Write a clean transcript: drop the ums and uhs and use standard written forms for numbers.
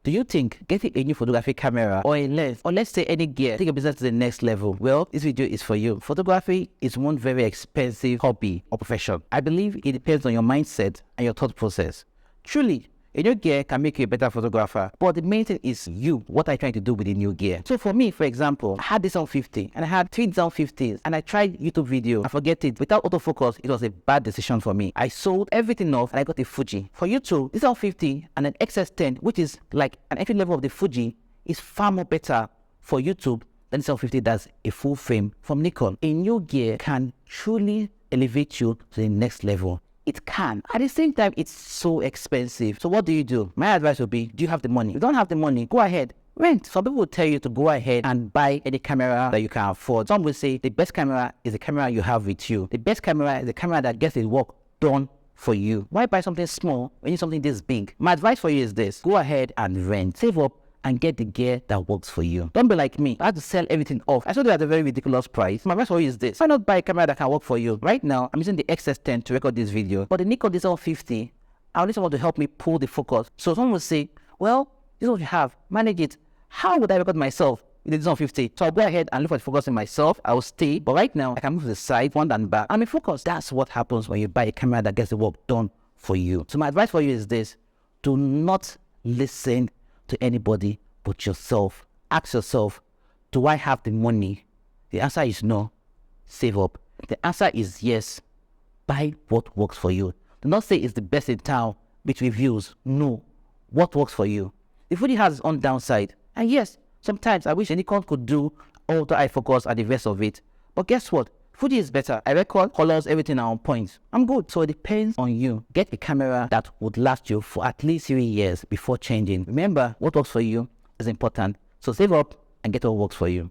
Do you think getting a new photography camera or a lens, or let's say any gear, take your business to the next level? Well, this video is for you. Photography is one very expensive hobby or profession. I believe it depends on your mindset and your thought process. Truly, a new gear can make you a better photographer, but the main thing is you. What are you trying to do with the new gear? So for me, for example, I had this on 50 and I had 3 down 50s and I tried YouTube video. I forget it. Without autofocus, it was a bad decision for me. I sold everything off and I got a Fuji. For YouTube, this on 50 and an XS10, which is like an entry level of the Fuji, is far more better for YouTube than this on 50 does a full frame from Nikon. A new gear can truly elevate you to the next level. It can. At the same time, it's so expensive. So what do? My advice would be, do you have the money? If you don't have the money, go ahead, rent. Some people will tell you to go ahead and buy any camera that you can afford. Some will say the best camera is the camera you have with you. The best camera is the camera that gets the work done for you. Why buy something small when you need something this big? My advice for you is this: go ahead and rent. Save up and get the gear that works for you. Don't be like me. I had to sell everything off. I sold it at a very ridiculous price. My advice for you is this: why not buy a camera that can work for you? Right now, I'm using the XS10 to record this video, but the Nikon D750, I need someone to help me pull the focus. So someone will say, well, this is what you have, manage it. How would I record myself with the D750? So I'll go ahead and look for the focus in myself. I'll stay, but right now, I can move to the side, front and back. I'm in focus. That's what happens when you buy a camera that gets the work done for you. So my advice for you is this: do not listen to anybody but yourself. Ask yourself, do I have the money? The answer is no. Save up. The answer is yes. Buy what works for you. Do not say it's the best in town with reviews. No. What works for you? The Fuji has its own downside. And yes, sometimes I wish Nikon could do auto eye focus and the rest of it. But guess what? Fuji is better. I record, colors, everything are on point. I'm good. So it depends on you. Get a camera that would last you for at least 3 years before changing. Remember, what works for you is important. So save up and get what works for you.